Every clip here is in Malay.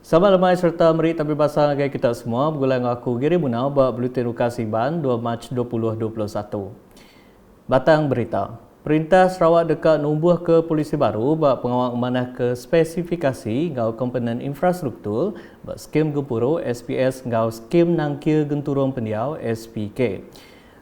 Sahabat lemai serta meri tapi basah agai kita semua bergulang aku Giri Munau bak Bulletin Rukas Iban 2 Mac 2021. Batang berita. Perintah Sarawak dekat numbuh ke polisi baru bak pengawal amanah ke spesifikasi ngau komponen infrastruktur bak skim Gempuru SPS ngau skim Nangkil Genturong Pendiau SPK.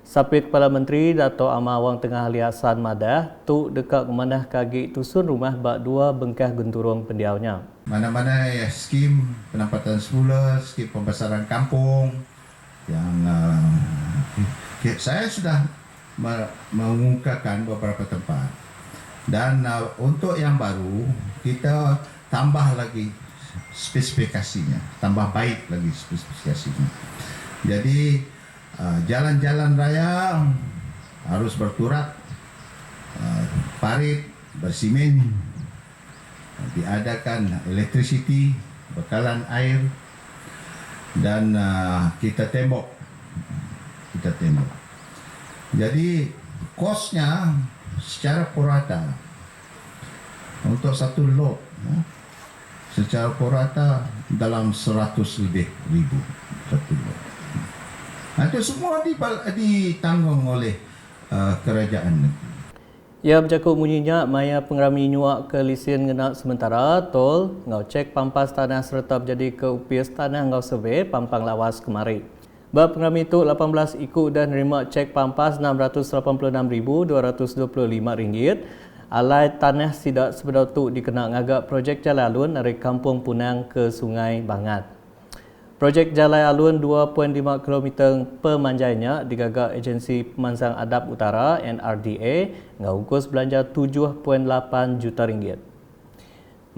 Sapit Kepala Menteri Dato' Amar Wang Tengah Ali Hassan Madah tu dekat kemanah kaki tusun rumah bak dua bengkah genturong pendiaunya. Mana-mana ya, skim penempatan semula, skim pembesaran kampung yang saya sudah mengungkapkan beberapa tempat. Dan untuk yang baru kita tambah lagi spesifikasinya, tambah baik lagi spesifikasinya. Jadi jalan-jalan raya harus berturak, parit bersimen, diadakan elektrisiti, bekalan air, dan kita tembok. Jadi kosnya secara purata untuk satu lot secara purata dalam 100 lebih ribu satu lot. Itu semua ditanggung oleh kerajaan negeri. Ia bercakap bunyinya maya pengrami nyuak ke lisen ngenak sementara tol ngau cek pampas tanah serta berjadi ke upis tanah ngau survey pampang lawas kemari. Bab pengrami itu 18 ikut dan nerima cek pampas RM686,225. Alai tanah sidak sebedau tu dikena ngagak projek jalan alun dari Kampung Punang ke Sungai Bangat. Projek Jalan Alun 2.5 km pemanjainya digagak Agensi Pemansang Adab Utara NRDA ngaukus belanja RM7.8 juta.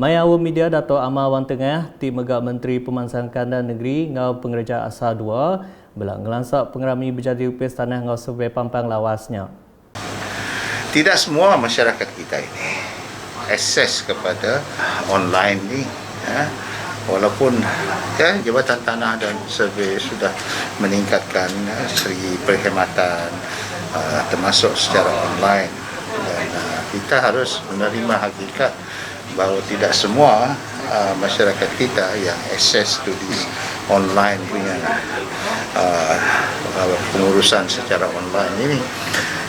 Maya awam media Dato' Amar Wang Tengah ti megak Menteri Pemansang Kandan Negeri ngau pengerja asal 2 belak ngelansak pengerami berjadi upis tanah ngau survey pampang lawasnya. Tidak semua masyarakat kita ini akses kepada online ni walaupun Jabatan Tanah dan Survey sudah meningkatkan segi perkhidmatan termasuk secara online, dan kita harus menerima hakikat bahawa tidak semua masyarakat kita yang akses to this online punya pengurusan secara online ini.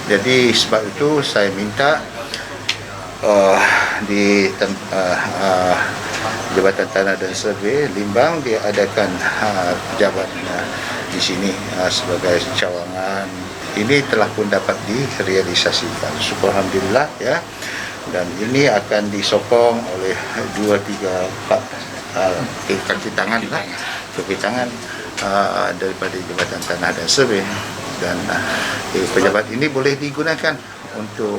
Jadi sebab itu saya minta di Jabatan Tanah dan Survey Limbang diadakan pejabat di sini sebagai cawangan. Ini telah pun dapat direalisasikan. Syukur alhamdulillah ya. Dan ini akan disokong oleh 2, 3, 4 kaki tangan daripada Jabatan Tanah dan Survey, dan pejabat ini boleh digunakan untuk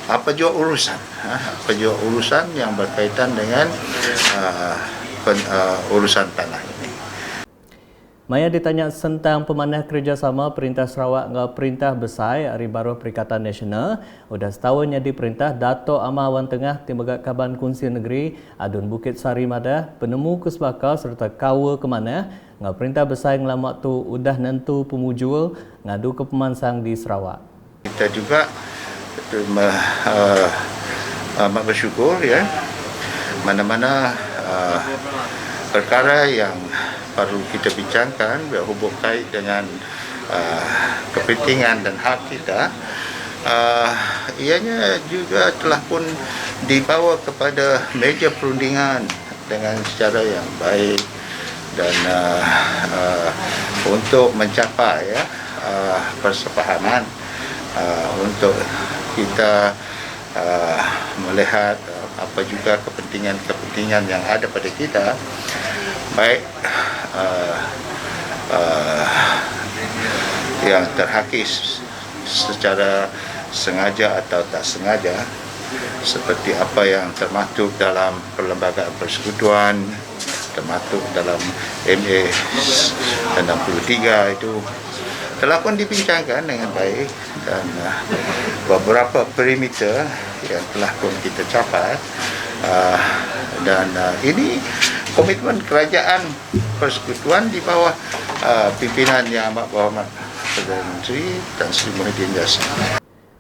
apa jua urusan yang berkaitan dengan urusan tanah ini. Maya ditanya tentang pemanah kerjasama Perintah Sarawak dengan Perintah Besar Hari Baru Perikatan Nasional. Udah setahun jadi Perintah Dato' Amar Wang Tengah Timbagat Kaban Kunsi Negeri Adun Bukit Sari Madah penemu kesepakatan serta kawa kemanah dengan Perintah Besar ngelamak tu udah nentu pemujul ngadu ke pemansang di Sarawak. Kita juga amat bersyukur ya, mana-mana perkara yang perlu kita bincangkan berhubung kait dengan kepentingan dan hak kita, ianya juga telah pun dibawa kepada meja perundingan dengan secara yang baik dan untuk mencapai persefahaman untuk kita melihat apa juga kepentingan yang ada pada kita, baik yang terhakis secara sengaja atau tak sengaja, seperti apa yang termaktub dalam Perlembagaan Persekutuan, termaktub dalam MA 63 itu telah pun dibincangkan dengan baik, dan beberapa perimeter yang telah pun kita capai, dan ini komitmen kerajaan persekutuan di bawah pimpinan Yang Amat Berhormat Perdana Menteri Tan Sri Muhyiddin Yassin.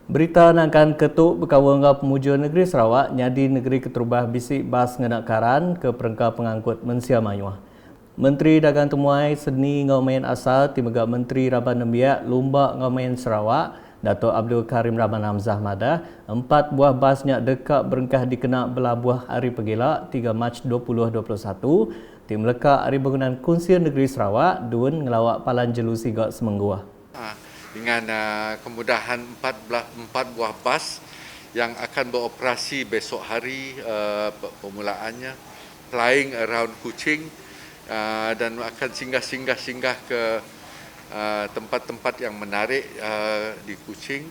Berita nakkan ketuk berkawan dengan pemuja negeri Sarawak nyadi negeri keterubah bisik bas ngenakaran ke perengkau pengangkut Mensia Mayuah. Menteri Dagang Temuai Seni Ngaumayan Asal Timegak Menteri Raban Nembiak Lumba Ngaumayan Sarawak Dato' Abdul Karim Rahman Hamzah Madah 4 buah bas nyak dekat berengkah dikenak belabuh hari Pegilak 3 Mac 2021 tim lekak hari bangunan Kunsian Negeri Sarawak dun ngelawak palan jelusi gak semengguah. Dengan kemudahan 4 buah bas yang akan beroperasi besok hari permulaannya flying around Kuching dan akan singgah ke tempat-tempat yang menarik di Kuching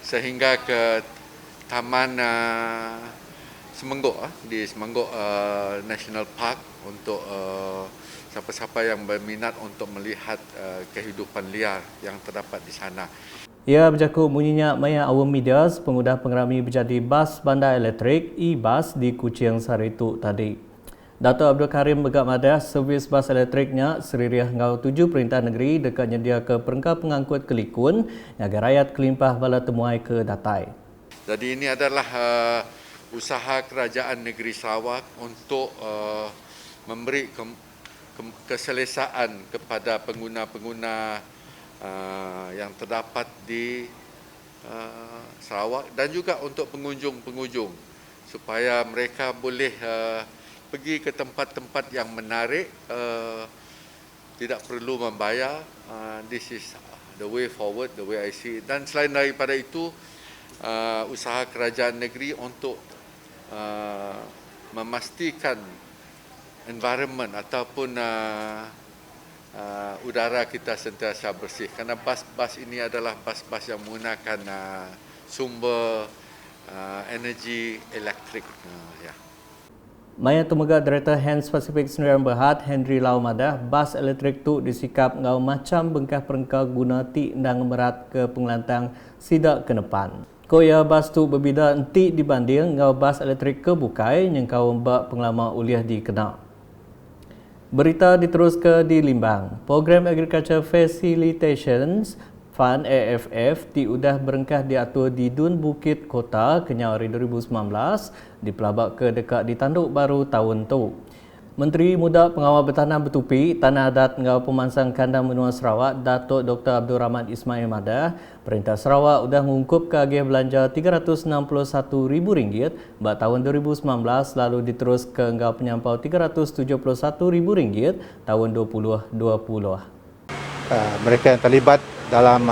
sehingga ke Taman Semenggok di Semenggok National Park untuk siapa-siapa yang berminat untuk melihat kehidupan liar yang terdapat di sana. Ia berjakut bunyinya maya awam media pengudah pengerami berjadi bas bandar elektrik e-bus di Kuching Saritu tadi. Dato' Abdul Karim Begak Madah servis bas elektriknya seririah ngau 7 perintah negeri dekat nyedia ke perengkau pengangkut Kelikun agar rakyat kelimpah bala temuai ke Datai. Jadi ini adalah usaha kerajaan negeri Sarawak untuk memberi keselesaan kepada pengguna-pengguna yang terdapat di Sarawak dan juga untuk pengunjung-pengunjung supaya mereka boleh pergi ke tempat-tempat yang menarik, tidak perlu membayar. This is the way forward, the way I see it. Dan selain daripada itu, usaha kerajaan negeri untuk memastikan environment ataupun udara kita sentiasa bersih. Kerana bas-bas ini adalah bas-bas yang menggunakan sumber energi elektrik. Maya Tumegak Director Hands Pacific Sdn Berhad Henry Lau Madah bas elektrik tu disikap ngau macam bengkah perengkau guna ti ndang merat ke pengelantang sidak ke depan. Koya bas tu berbeza enti dibanding ngau bas elektrik ke bukai yang kau mbak pengelama uliah di Kedah. Berita diterus ke di Limbang. Program Agriculture Facilitations Fund AFF diudah berengkah diatur di Dun Bukit Kota Kenyawari 2019 dipelabak ke dekat di Tanduk Baru tahun tu. Menteri Muda Pengawal Bertanah Bertupi Tanah Adat Ngau Pemansang Kandang Benua Sarawak Datuk Dr. Abdul Rahman Ismail Madah Perintah Sarawak sudah mengungkup ke agih belanja RM361,000 buat tahun 2019 lalu diterus ke Ngau Penyampau RM371,000 tahun 2020. Mereka yang terlibat dalam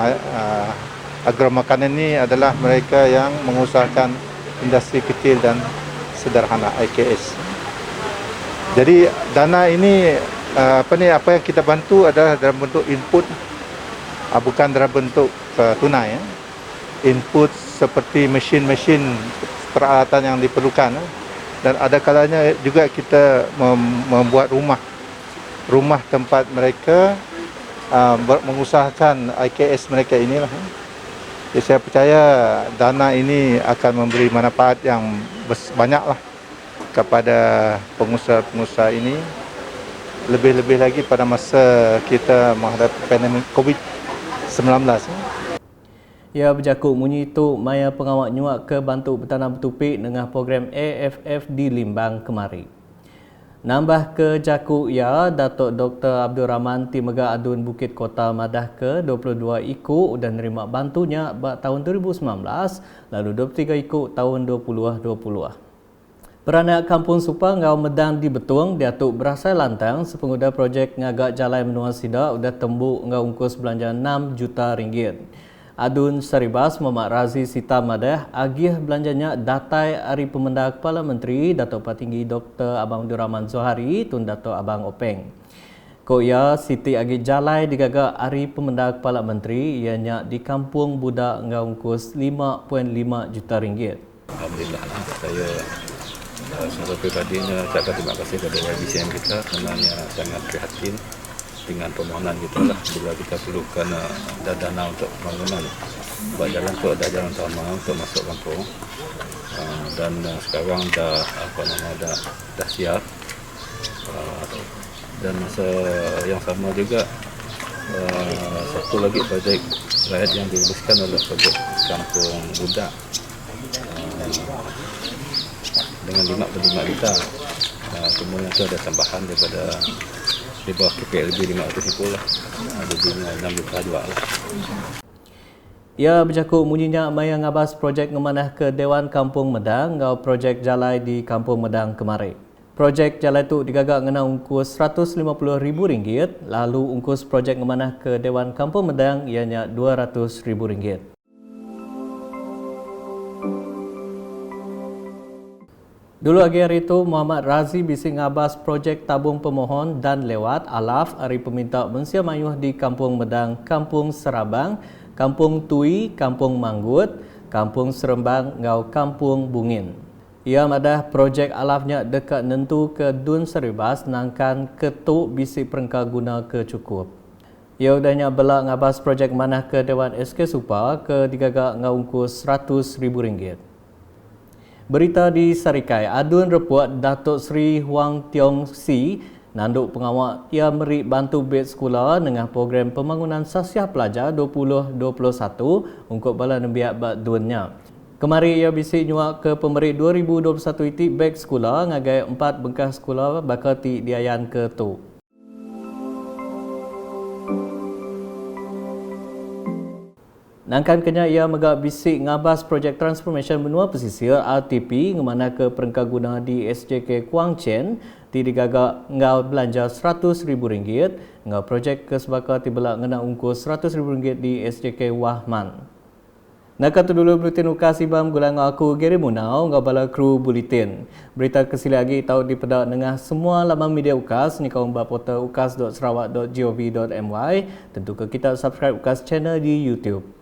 agromakanan ini adalah mereka yang mengusahakan industri kecil dan sederhana IKS. Jadi dana ini apa yang kita bantu adalah dalam bentuk input, bukan dalam bentuk tunai. Input seperti mesin-mesin peralatan yang diperlukan dan ada kalanya juga kita membuat rumah tempat mereka mengusahakan IKS mereka inilah. Jadi saya percaya dana ini akan memberi manfaat yang banyaklah kepada pengusaha-pengusaha ini, lebih-lebih lagi pada masa kita menghadapi pandemik COVID-19. Ia berjakut munyi itu maya pengawak nyuak ke bantu bertanam bertupik dengan program AFF di Limbang kemari. Nambah ke jakut ia, Datuk Dr. Abdul Rahman Timegak Adun Bukit Kota Madah ke 22 ikut dan nerima bantunya buat tahun 2019 lalu 23 ikut tahun 2020. Peranak Kampung Supang Ngau Medang di Betung Datuk berasal lantang sepenguda projek ngagak jalan menua sida udah tembuk ngau ungkus belanja RM6 juta. Adun Saribas Muhammad Razi Sita Madah agih belanjanya datai hari Pemendah Kepala Menteri Datuk Patinggi Dr. Abang Abdul Rahman Zohari Tun Datuk Abang Openg. Koya Siti agih jalai digagak hari Pemendah Kepala Menteri ianya di Kampung Budak ngau ungkus RM5.5 juta. Alhamdulillah saya secara pribadinya ucapkan terima kasih kepada YBCM kita kerana sangat prihatin dengan permohonan kita lah bila kita perlukan dana untuk pembangunan. Sebab jalan tu ada jalan utama untuk masuk kampung dan sekarang dah siap dan masa yang sama juga satu lagi projek rakyat yang diuruskan adalah projek kampung budak dengan 55 juta. Kemudian itu ada tambahan daripada di bawah KPLB 500 itu lah. Jadinya 6 juta juga lah. Ia bercakap munyinya maya ngabas projek ngemanah ke Dewan Kampung Medang ngau projek jalai di Kampung Medang kemari. Projek jalai tu digagak ngena ungkus RM150,000, lalu ungkus projek ngemanah ke Dewan Kampung Medang ianya RM200,000. Dulu hari itu, Muhammad Razi bisi ngabas projek tabung pemohon dan lewat alaf hari peminta mensia mayuh di Kampung Medang, Kampung Serabang, Kampung Tui, Kampung Manggut, Kampung Serembang, ngau Kampung Bungin. Ia madah projek alafnya dekat nentu ke Dun Seribas nangkan ketuk bisi perengka guna ke cukup. Ia udahnya belak ngabas projek manah ke Dewan SK Supa ke digagak ngau ungkus RM100,000. Berita di Sarikai, adun report Datuk Seri Huang Tiong Si, nanduk pengawal ia meri bantu bed sekolah dengan program pembangunan sasiah pelajar 2021 untuk bala nembiak bak dunia. Kemari ia bisik nyuak ke pemberi 2021 itik beg sekolah ngagai 4 bekas sekolah bakal ti diayan ke tu. Nangkan kenya ia megak bisik ngabas projek transformation benua pesisir RTP ngemana ke perengka guna di SJK Kuang Chen ti digagak ngau belanja RM100,000 ngau projek ke sebaka ti belak ngena ungkus RM100,000 di SJK Wahman. Nak tu dulu buletin ukas ibam gulang aku Gary Munau ngau bala kru buletin. Berita kesili lagi tahu di pedak nengah semua laman media ukas ni kau mbak portal ukas.sarawak.gov.my. Tentu ke kita subscribe ukas channel di YouTube.